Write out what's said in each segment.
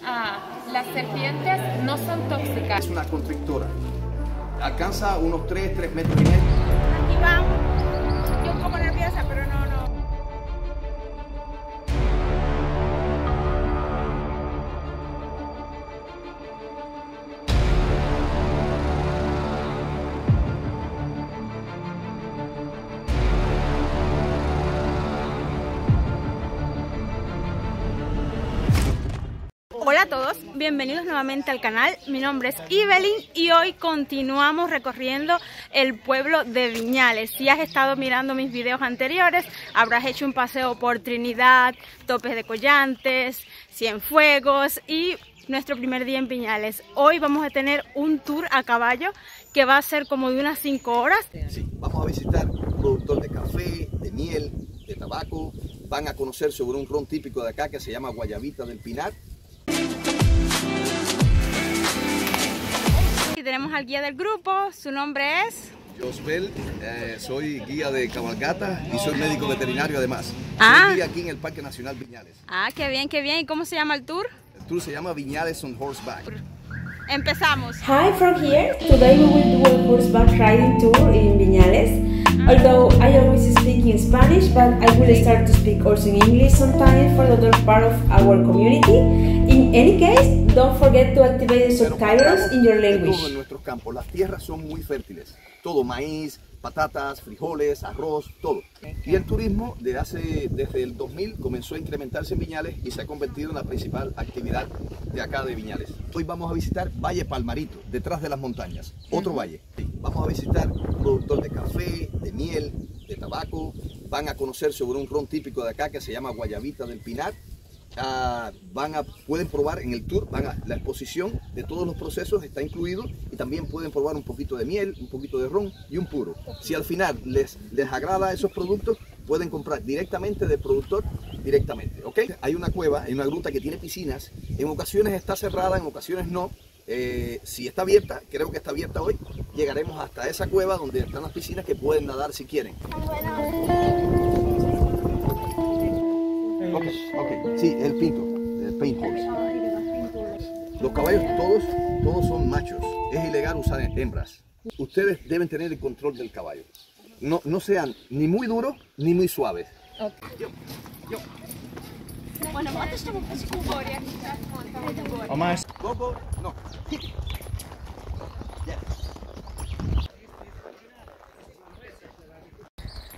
Las serpientes no son tóxicas. Es una constrictora. Alcanza unos 3 metros y medio. Aquí vamos. Yo un poco nerviosa, pero no. Hola a todos, bienvenidos nuevamente al canal. Mi nombre es Evelyn y hoy continuamos recorriendo el pueblo de Viñales. Si has estado mirando mis videos anteriores, habrás hecho un paseo por Trinidad, Topes de Collantes, Cienfuegos y nuestro primer día en Viñales. Hoy vamos a tener un tour a caballo que va a ser como de unas 5 horas. Sí, vamos a visitar un productor de café, de miel, de tabaco. Van a conocer sobre un ron típico de acá que se llama Guayabita del Pinar. Y tenemos al guía del grupo, su nombre es... Josbel, soy guía de cabalgata y soy médico veterinario además. Soy guía aquí en el Parque Nacional Viñales. Qué bien, qué bien. ¿Y cómo se llama el tour? El tour se llama Viñales on Horseback. Empezamos. Hi from here. Today we will do a horseback riding tour in Viñales. Although I always speak in Spanish, but I will start to speak also in English sometimes for the other part of our community. In any case, don't forget to activate the subtitles in your language. Todo en nuestros campos, las tierras son muy fértiles. Todo maíz, patatas, frijoles, arroz, todo. Y el turismo desde el 2000 comenzó a incrementarse en Viñales y se ha convertido en la principal actividad de acá de Viñales. Hoy vamos a visitar Valle Palmarito, detrás de las montañas, otro valle. Vamos a visitar un productor de café, de miel, de tabaco. Van a conocer sobre un ron típico de acá que se llama Guayabita del Pinar. Pueden probar en el tour, la exposición de todos los procesos está incluido y también pueden probar un poquito de miel, un poquito de ron y un puro. Si al final les agrada esos productos, pueden comprar directamente del productor, directamente, ¿ok? Hay una cueva, hay una gruta que tiene piscinas, en ocasiones está cerrada, en ocasiones no. Si está abierta, creo que está abierta hoy, llegaremos hasta esa cueva donde están las piscinas que pueden nadar si quieren. Ok, sí, el pinto, el paint horse. Los caballos todos son machos, es ilegal usar hembras. Ustedes deben tener el control del caballo. No sean ni muy duros ni muy suaves. Bueno, O más. Go, no.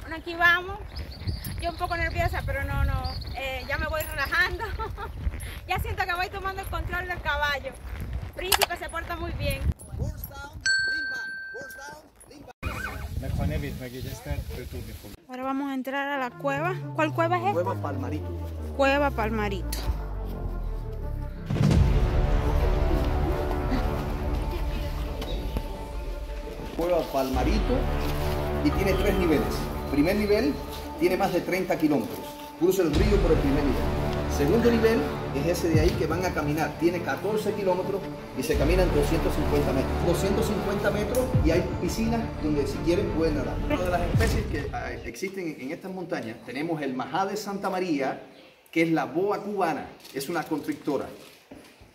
Bueno, aquí vamos. Yo un poco nerviosa, pero no. Ya me voy relajando. Ya siento que voy tomando el control del caballo. Príncipe se porta muy bien. Ahora vamos a entrar a la cueva. ¿Cuál cueva es esta? Cueva Palmarito. Cueva Palmarito. Cueva Palmarito y tiene 3 niveles. Primer nivel tiene más de 30 kilómetros. Cruza el río por el primer nivel. Segundo nivel es ese de ahí que van a caminar. Tiene 14 kilómetros y se caminan 250 metros. 250 metros y hay piscinas donde si quieren pueden nadar. Una de las especies que existen en estas montañas tenemos el majá de Santa María, que es la boa cubana. Es una constrictora.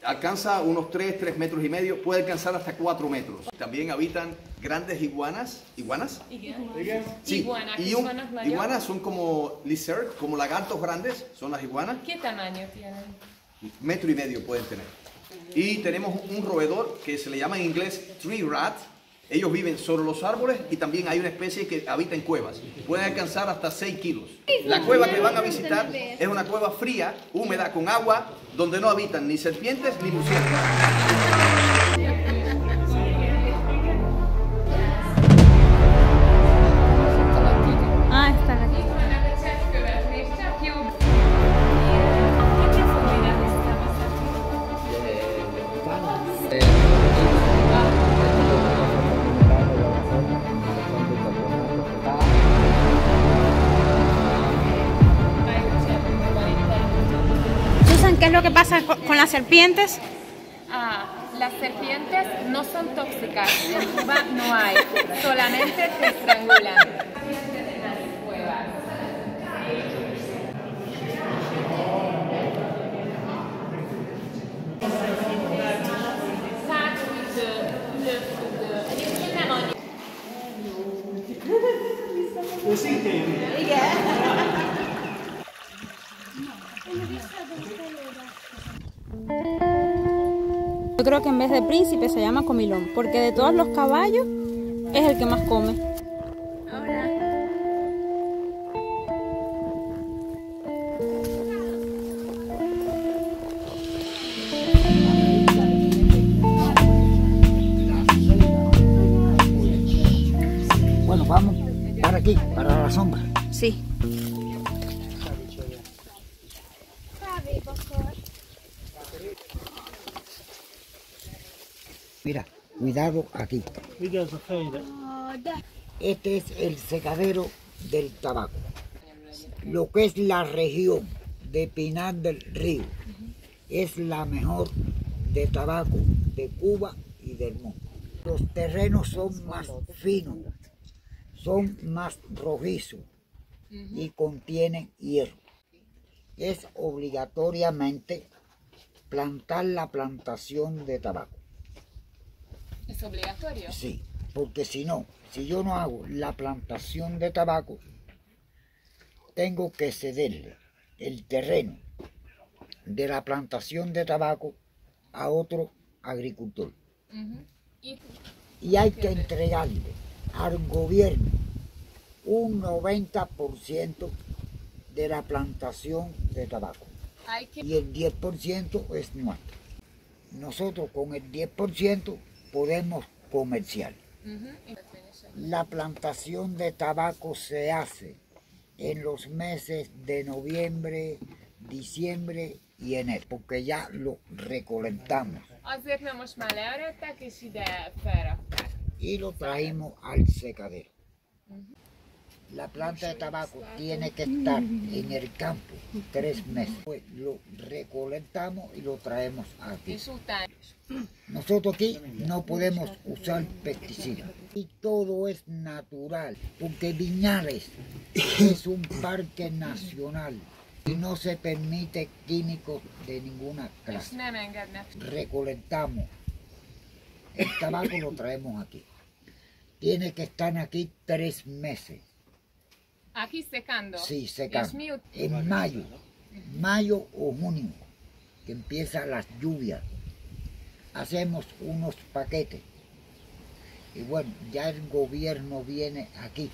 Alcanza unos 3 metros y medio, puede alcanzar hasta 4 metros. También habitan grandes iguanas. ¿Iguanas? Sí, iguanas son como lizard, como lagartos grandes, son las iguanas. ¿Qué tamaño tienen? 1,5 metros pueden tener. Y tenemos un roedor que se le llama en inglés tree rat. Ellos viven sobre los árboles y también hay una especie que habita en cuevas. Pueden alcanzar hasta 6 kilos. La cueva que van a visitar es una cueva fría, húmeda, con agua, donde no habitan ni serpientes ni murciélagos. Están aquí. Susan, ¿qué es lo que pasa con las serpientes? Las serpientes no son tóxicas, en Cuba no hay, solamente te estrangulan. Yo creo que en vez de príncipe se llama comilón, porque de todos los caballos es el que más come. Bueno, vamos para aquí, para la sombra. Sí. Mira, cuidado aquí. Este es el secadero del tabaco. Lo que es la región de Pinar del Río es la mejor de tabaco de Cuba y del mundo. Los terrenos son más finos, son más rojizos y contienen hierro. Es obligatoriamente plantar la plantación de tabaco. ¿Es obligatorio? Sí, porque si no, si yo no hago la plantación de tabaco, tengo que cederle el terreno de la plantación de tabaco a otro agricultor. Y hay que entregarle al gobierno un 90% de la plantación de tabaco. Y el 10% es nuestro. Nosotros con el 10% podemos comerciar. La plantación de tabaco se hace en los meses de noviembre, diciembre y enero, porque ya lo recolectamos. Y lo traímos al secadero. La planta de tabaco tiene que estar en el campo 3 meses. Pues lo recolectamos y lo traemos aquí. Nosotros aquí no podemos usar pesticidas. Y todo es natural, porque Viñales es un parque nacional y no se permite químicos de ninguna clase. Recolectamos el tabaco, lo traemos aquí. Tiene que estar aquí 3 meses. ¿Aquí secando? Sí, secando. En mayo o junio, que empiezan las lluvias, hacemos unos paquetes. Y bueno, ya el gobierno viene aquí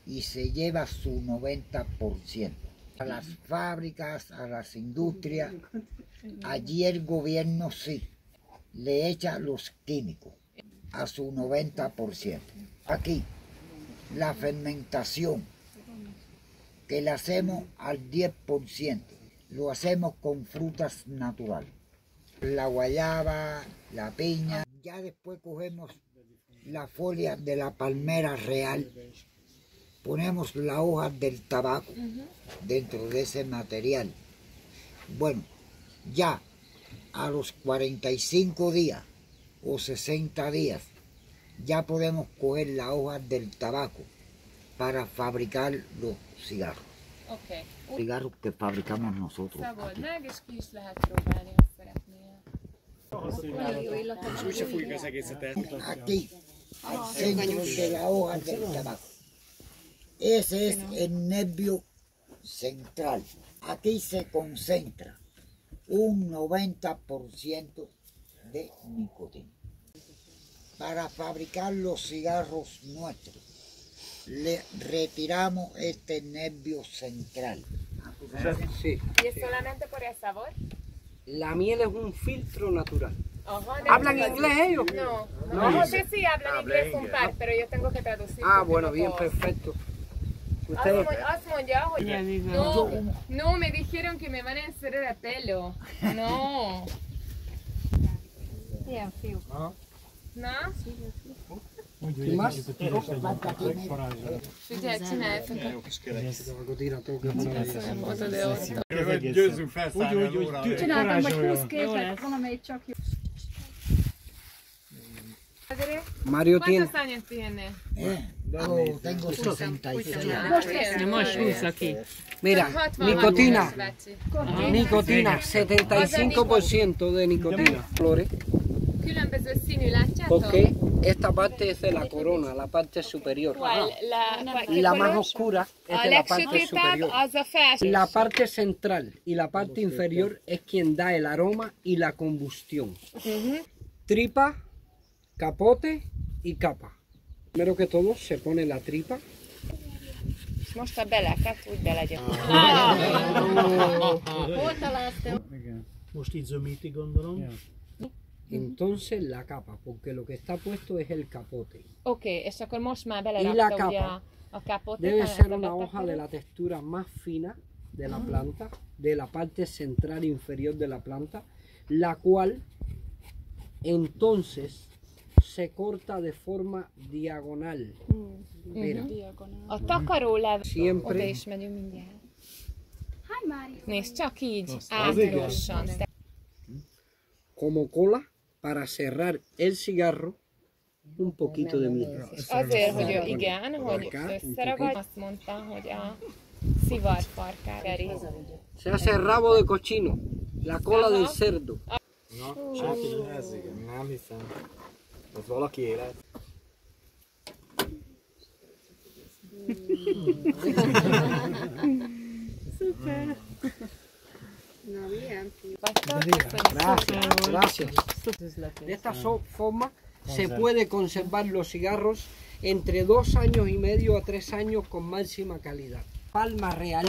y se lleva su 90%. A las fábricas, a las industrias, allí el gobierno sí le echa los químicos a su 90%. Aquí la fermentación, que la hacemos al 10%, lo hacemos con frutas naturales. La guayaba, la piña. Ya después cogemos la folia de la palmera real, ponemos la hoja del tabaco dentro de ese material. Bueno, ya a los 45 días o 60 días, ya podemos coger la hoja del tabaco para fabricar los cigarros. Cigarros que fabricamos nosotros. Aquí, al centro de la hoja del tabaco. Ese es el nervio central. Aquí se concentra un 90% de nicotina. Para fabricar los cigarros nuestros, le retiramos este nervio central. Sí. ¿Y es solamente por el sabor? La miel es un filtro natural. ¿Hablan inglés ellos? No, José sí hablan inglés un par, pero yo tengo que traducir. Ah, bueno, bien, perfecto. Ustedes... No, me dijeron que me van a encerrar el pelo. No. Na? ¿Y más? Figyelj, csinálj Győzzünk felszállni az órára. Csináltam vagy 20 képet, valamelyik csak jó. Mario tiene... ¿Cuántos años tiene? Tengo 66. Most 20 aquí. Mira, nicotina. Nicotina, 75% de nicotina. Flores. Különböző színű, látjátok? Ok. Esta parte es de la corona, la parte superior. ¿Qué La más color? oscura es A de la parte legsötétebb superior. az a felső. La parte central y la parte inferior es quien da el aroma y la combustión. Tripa, capote y capa. Primero que todo se pone la tripa. Most a beleket úgy belegyek. Most így zömíti, gondolom. Entonces la capa, porque lo que está puesto es el capote. Oké, és akkor most már Y la belerakta ugye capa a kapot. debe ser una hoja de la textura más fina de la planta, de la parte central e inferior de la planta, la cual entonces se corta de forma diagonal. Mira, A takarólev, Siempre. oda is megyünk mindjárt. Nézd, csak így, átgyorsan. como cola para cerrar el cigarro, un poquito de miel. És azért, hogy ő igen, hogy Acá, összeragad, azt mondta, hogy a szivarfarkát veri. Se hace el rabo de cochino, la cola del cerdo. Senki nem ez, igen. Nem hiszem. Ez valaki élet. Gracias, gracias. De esta forma se puede conservar los cigarros entre 2 años y medio a 3 años con máxima calidad. Palma real,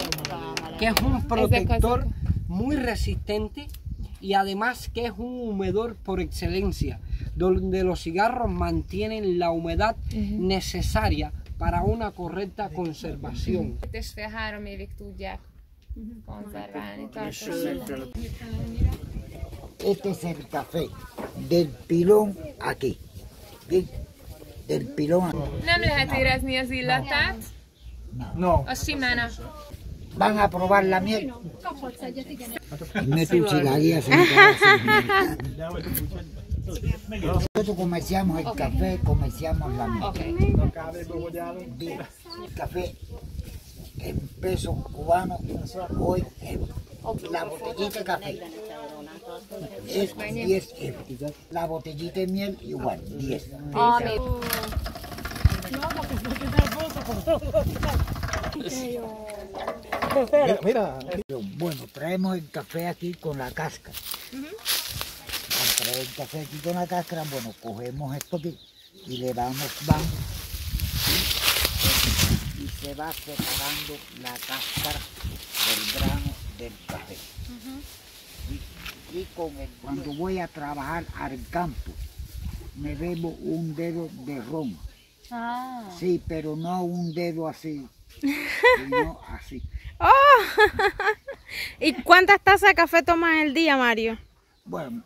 que es un protector muy resistente y además que es un humedor por excelencia, donde los cigarros mantienen la humedad necesaria para una correcta conservación. 2,5–3 évig tudják konzerválni, tartósan. Este es el café del pilón aquí. Bien, del pilón aquí. Nem lehet érezni az illatát, No. az simán a... Van a probar la miel. Mete un cigarrillo. Nosotros comerciamos el café, comerciamos la miel. Oké. Bien, el café en pesos cubanos hoy la botellita de café es 10 euros. La botellita de miel igual, 10. Ami... Mira. Bueno, traemos el café aquí con la cáscara. Al traer el café aquí con la cáscara, bueno, cogemos esto aquí y le damos banco y se va separando la cáscara del grano del café. Y cuando voy a trabajar al campo, me bebo un dedo de ron. Sí, pero no un dedo así, sino así. ¡Oh! ¿Y cuántas tazas de café tomas al día, Mario? Bueno,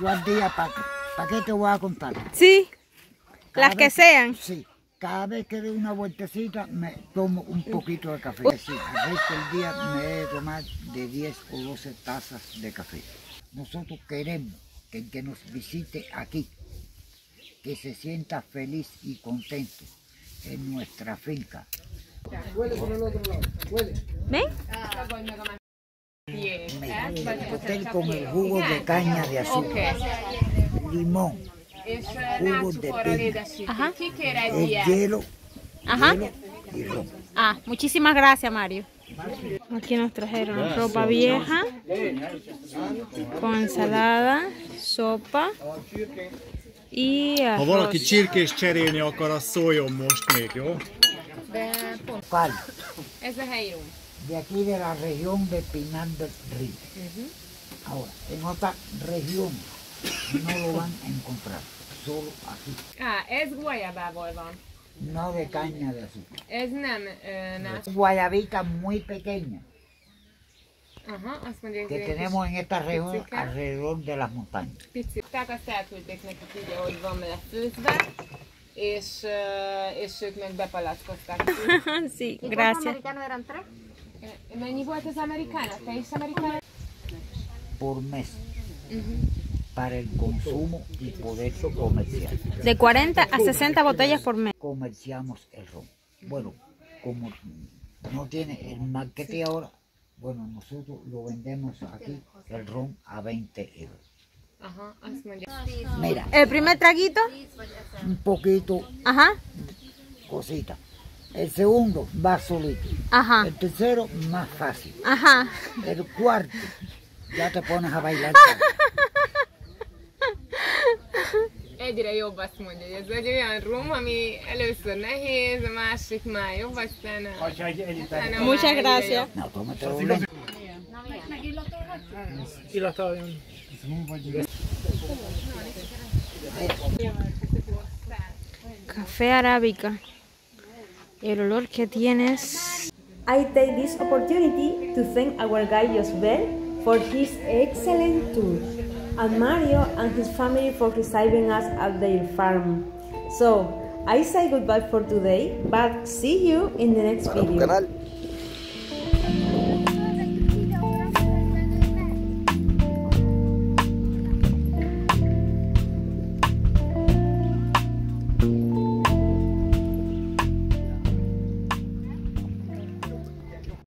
yo al día, ¿para qué te voy a contar? Sí, Cada las que vez- sean. Sí, cada vez que doy una vueltecita me tomo un poquito de café. Sí, al resto del día me he de tomar de 10 o 12 tazas de café. Nosotros queremos que el que nos visite aquí, que se sienta feliz y contento en nuestra finca. Huele por el otro lado, huele. ¿Ven? Mira, hotel con el jugo de caña de azúcar, limón, És Jugos de nácsukorral piña. édesíti. Ajá. Ki kér egy el ilyet? hielo, Ajá. hielo y ron. Ah, muchísimas gracias, Mario. Aquí nos trajeron ropa vieja, con ensalada, sopa y Ha valaki arroz. csirkés cserélni akar, az szóljon most még, jó? De pont. Pal, Ez a helyi rum. de aquí de la región de Pinar del Río. Ahora, en otra región no lo van a encontrar, solo aquí. Ez guayabából van. No de caña de azúcar. Ez nem nácsukorral. Guayabita muy pequeña Aha, azt mondják, que hogy egy tenemos en esta región picike. alrededor de las montañas. Pici. Tehát azt elküldték nekik így, ahogy van vele főzve, és ők meg bepalackozták. Sí, gracias. Mennyi volt az amerikának? Te is amerikán? Por mes para el consumo y poder comerciar. De 40 a 60 botellas por mes. Comerciamos el ron. Bueno, como no tiene el marketing ahora, bueno, nosotros lo vendemos aquí, el ron, a 20 euros. Ajá, Mira, El primer traguito, un poquito, ajá, cosita. El segundo va solito. ajá, El tercero más fácil. ajá. El cuarto ya te pones a bailar. Egyre jobb, azt mondja, hogy ez egy olyan rum, ami először nehéz, a másik már jobb, aztán a Muchas gracias. No, tómatelo lento. Illatoljon. Café arábica. El olor que tienes. I take this opportunity to thank our guide Josbel for his excellent tour, and Mario and his family for receiving us at their farm. So, I say goodbye for today, but see you in the next video. Canal.